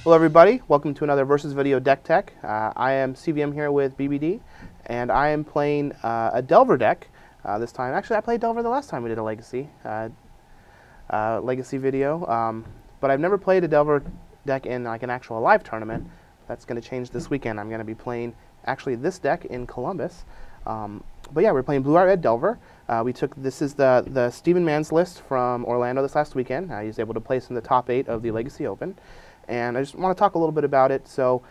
Hello everybody, welcome to another Versus Video Deck Tech. I am CVM here with BBD, and I am playing a Delver deck this time. Actually, I played Delver the last time we did a Legacy video, but I've never played a Delver deck in like an actual live tournament. That's going to change this weekend. I'm going to be playing actually this deck in Columbus. But yeah, we're playing Blue White Red Delver. This is the Steven Mann's list from Orlando this last weekend. He was able to place in the top 8 of the Legacy Open. And I just want to talk a little bit about it. So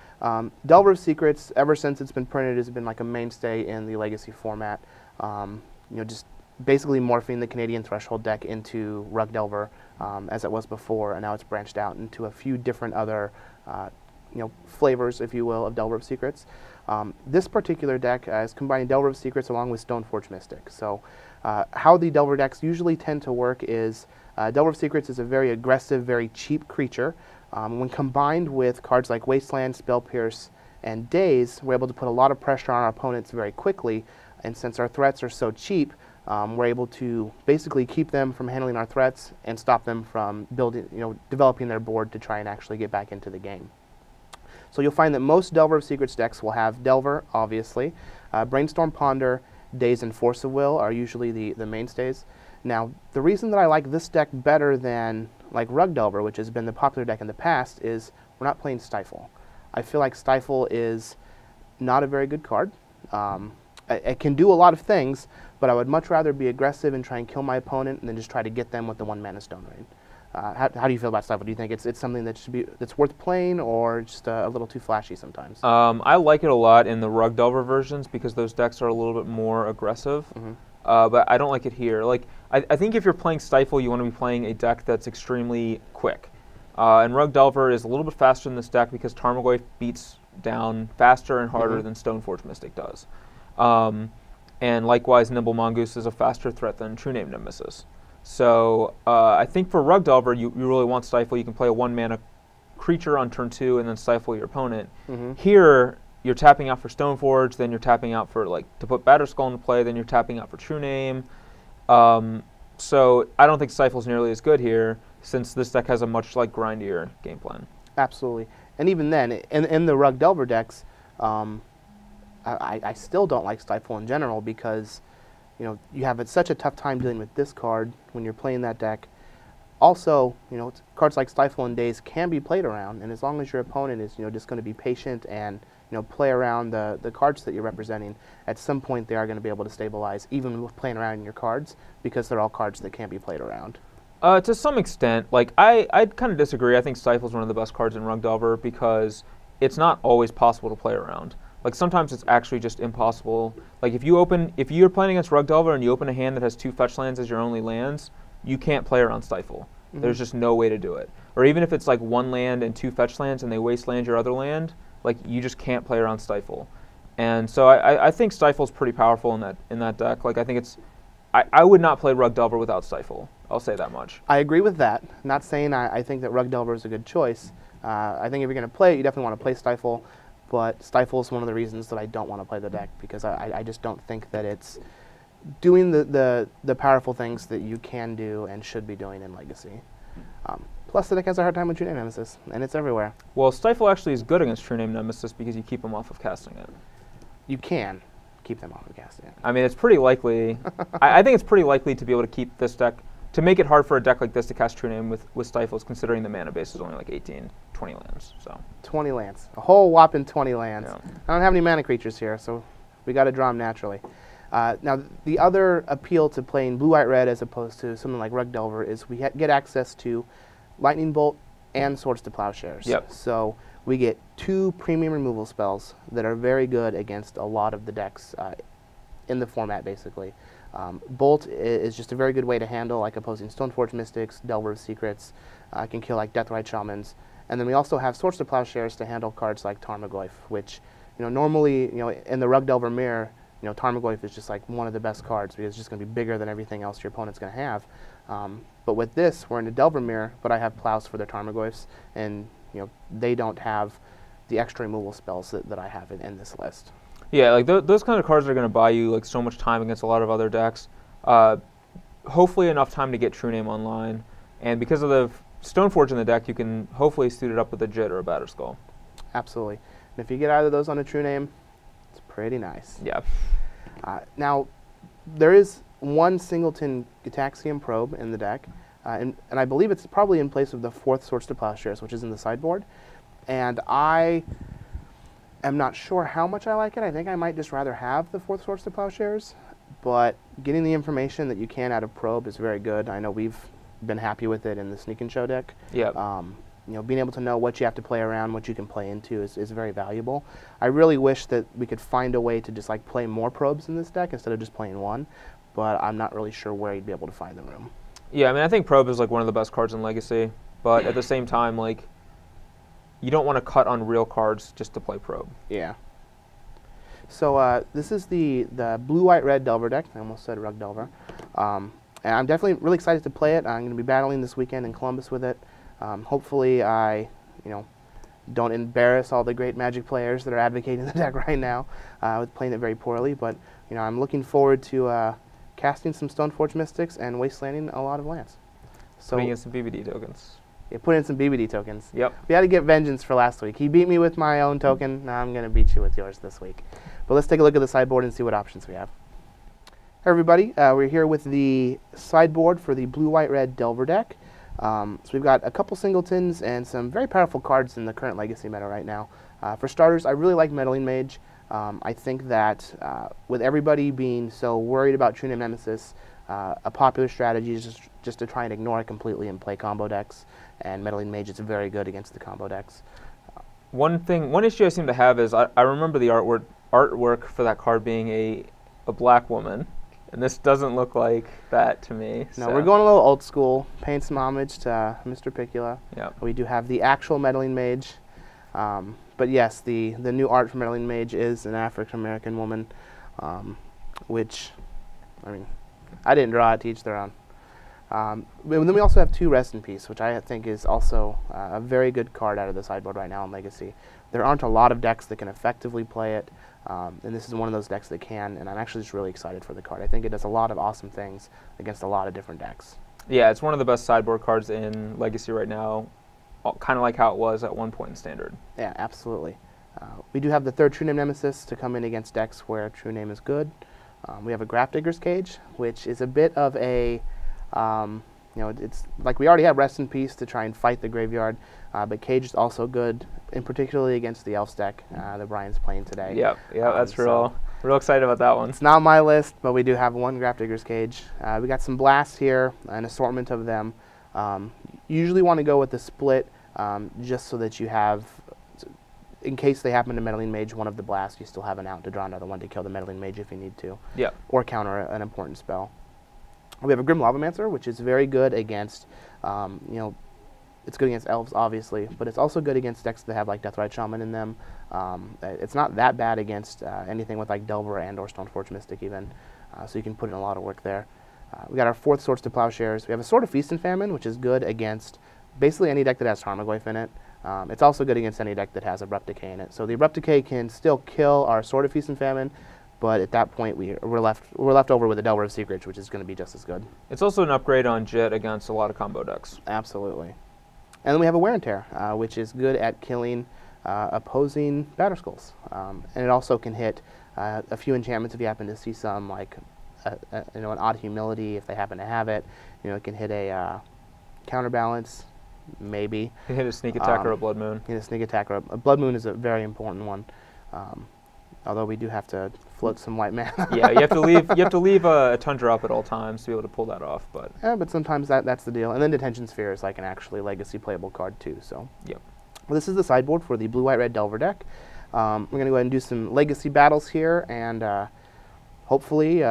Delver of Secrets, ever since it's been printed, has been like a mainstay in the Legacy format. Just basically morphing the Canadian Threshold deck into Rug Delver as it was before, and now it's branched out into a few different other flavors, if you will, of Delver of Secrets. This particular deck is combining Delver of Secrets along with Stoneforge Mystic. So how the Delver decks usually tend to work is Delver of Secrets is a very aggressive, very cheap creature. When combined with cards like Wasteland, Spell Pierce, and Daze, we're able to put a lot of pressure on our opponents very quickly, and since our threats are so cheap, we're able to basically keep them from handling our threats and stop them from developing their board to try and actually get back into the game. So you'll find that most Delver of Secrets decks will have Delver, obviously. Brainstorm, Ponder, Daze, and Force of Will are usually the mainstays. Now, the reason that I like this deck better than like Rug Delver, which has been the popular deck in the past, is we're not playing Stifle. I feel like Stifle is not a very good card. It can do a lot of things, but I would much rather be aggressive and try and kill my opponent than just try to get them with the 1-mana Stone Rain. How do you feel about Stifle? Do you think it's something that's worth playing, or just a little too flashy sometimes? I like it a lot in the Rug Delver versions because those decks are a little bit more aggressive. Mm-hmm. But I don't like it here. I think if you're playing Stifle, you want to be playing a deck that's extremely quick. And Rug Delver is a little bit faster than this deck because Tarmogoyf beats down faster and harder than Stoneforge Mystic does. And likewise, Nimble Mongoose is a faster threat than True Name Nemesis. So I think for Rug Delver, you really want Stifle. You can play a 1-mana creature on turn 2 and then Stifle your opponent. Here, you're tapping out for Stoneforge, then you're tapping out for to put Batterskull into play, then you're tapping out for True Name. So I don't think Stifle's nearly as good here, since this deck has a much grindier game plan. Absolutely. And even then, in the Rug Delver decks, I still don't like Stifle in general because you have such a tough time dealing with this card when you're playing that deck. Also, cards like Stifle and Daze can be played around, and as long as your opponent is just going to be patient and play around the cards that you're representing, at some point they are going to be able to stabilize, even with playing around in your cards, because they're all cards that can't be played around. To some extent, I'd kind of disagree. I think Stifle's one of the best cards in Rug Delver because it's not always possible to play around. Sometimes it's actually just impossible. If you're playing against Rug Delver and you open a hand that has 2 fetch lands as your only lands, you can't play around Stifle. There's just no way to do it. Or even if it's 1 land and 2 fetch lands and they wasteland your other land, you just can't play around Stifle. And so I think Stifle's pretty powerful in that deck. I think I would not play Rug Delver without Stifle. I'll say that much. I agree with that. Not saying I think that Rug Delver is a good choice. I think if you're going to play it, you definitely want to play Stifle. But Stifle is one of the reasons that I don't want to play the deck, because I just don't think that it's doing the powerful things that you can do and should be doing in Legacy. Plus, the deck has a hard time with True Name Nemesis, and it's everywhere. Well, Stifle actually is good against True Name Nemesis because you keep them off of casting it. You can keep them off of casting it. I mean, it's pretty likely. I think it's pretty likely to be able to keep this deck, to make it hard for a deck like this to cast True Name with Stifles, considering the mana base is only 18, 20 lands. So 20 lands. A whole whopping 20 lands. Yeah. I don't have any mana creatures here, so we got to draw them naturally. Now, the other appeal to playing Blue White Red as opposed to something like Rug Delver is we get access to Lightning Bolt and Swords to Plowshares. Yep. So we get 2 premium removal spells that are very good against a lot of the decks in the format, basically. Bolt is just a very good way to handle opposing Stoneforge Mystics, Delver of Secrets, can kill Deathrite Shamans. And then we also have Swords to Plowshares to handle cards like Tarmogoyf, which normally in the Rug Delver mirror, Tarmogoyf is just one of the best cards because it's just going to be bigger than everything else your opponent's going to have. But with this, we're in a Delver mirror, but I have Plows for their Tarmogoyfs, and they don't have the extra removal spells that I have in this list. Yeah, those kind of cards are going to buy you so much time against a lot of other decks. Hopefully enough time to get True Name online, and because of Stoneforge in the deck, you can hopefully suit it up with a Jit or a Batterskull. Absolutely. And if you get either of those on a true name, it's pretty nice. Yeah. Now, there is one singleton Gitaxian Probe in the deck, and I believe it's probably in place of the 4th Swords to Plowshares, which is in the sideboard. And I am not sure how much I like it. I think I might just rather have the 4th Swords to Plowshares, but getting the information that you can out of Probe is very good. I know we've been happy with it in the Sneak and Show deck. Yeah. You know, being able to know what you have to play around, what you can play into is very valuable. I really wish that we could find a way to just like play more probes in this deck instead of just playing one, but I'm not really sure where you'd be able to find the room. Yeah, I mean, I think Probe is like one of the best cards in Legacy, but at the same time, like, you don't want to cut on real cards just to play Probe. Yeah. So this is the blue-white-red Delver deck. I almost said Rug Delver. And I'm definitely really excited to play it. I'm going to be battling this weekend in Columbus with it. Hopefully I, don't embarrass all the great Magic players that are advocating the deck right now with playing it very poorly. But, I'm looking forward to casting some Stoneforge Mystics and wastelanding a lot of lands. So Putting in some BBD tokens. Yeah, put in some BBD tokens. Yep. We had to get vengeance for last week. He beat me with my own token. Now I'm going to beat you with yours this week. But let's take a look at the sideboard and see what options we have. Hey everybody, we're here with the sideboard for the blue-white-red Delver deck. So we've got a couple singletons and some very powerful cards in the current Legacy meta right now. For starters, I really like Meddling Mage. I think that with everybody being so worried about True Name Nemesis, a popular strategy is just to try and ignore it completely and play combo decks, and Meddling Mage is very good against the combo decks. One issue I seem to have is I remember the artwork for that card being a black woman. And this doesn't look like that to me. No, so. We're going a little old school, paying some homage to Mr. Picula. Yep. We do have the actual Meddling Mage. But yes, the new art for Meddling Mage is an African-American woman, which, I mean, I didn't draw it, to each their own. But then we also have 2 Rest in Peace, which I think is also a very good card out of the sideboard right now in Legacy. There aren't a lot of decks that can effectively play it. And this is one of those decks that can, and I'm actually just really excited for the card. I think it does a lot of awesome things against a lot of different decks. Yeah, it's one of the best sideboard cards in Legacy right now, kind of like how it was at one point in Standard. Yeah, absolutely. We do have the 3rd True Name Nemesis to come in against decks where True Name is good. We have a Grafdigger's Cage, which is a bit of a, it's like we already have Rest in Peace to try and fight the graveyard, but Cage is also good, and particularly against the Elves deck that Brian's playing today. Yep, that's real excited about that one. It's not on my list, but we do have 1 Grafdigger's Cage. We got some blasts here, an assortment of them. You usually want to go with the split just so that you have, in case they happen to Meddling Mage one of the blasts, you still have an out to draw another one to kill the Meddling Mage if you need to. Yep. Or counter an important spell. We have a Grim Lavamancer, which is very good against, it's good against Elves, obviously, but it's also good against decks that have like Deathrite Shaman in them. It's not that bad against anything with like Delver and or Stoneforge Mystic even, so you can put in a lot of work there. We got our 4th Swords to Plowshares. We have a Sword of Feast and Famine, which is good against basically any deck that has Tarmogoyf in it. It's also good against any deck that has Abrupt Decay in it. So the Abrupt Decay can still kill our Sword of Feast and Famine, but at that point we're left over with a Delver of Secrets, which is going to be just as good. It's also an upgrade on Jit against a lot of combo decks. Absolutely. And then we have a Wear and Tear, which is good at killing opposing Batterskulls. And it also can hit a few enchantments if you happen to see some, like an Odd Humility if they happen to have it. It can hit a Counterbalance, maybe. You can hit a Sneak Attack or a Blood Moon. Hit a Sneak Attack or a Blood Moon is a very important one. Although we do have to float some white mana. Yeah, you have to leave a Tundra up at all times to be able to pull that off. But sometimes that's the deal. And then Detention Sphere is like an actually Legacy playable card too. So yep. Well, this is the sideboard for the blue-white-red Delver deck. We're going to go ahead and do some Legacy battles here, and hopefully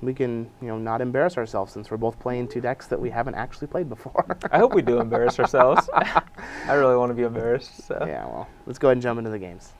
we can not embarrass ourselves since we're both playing 2 decks that we haven't actually played before. I hope we do embarrass ourselves. I really want to be embarrassed. So. Yeah, well, let's go ahead and jump into the games.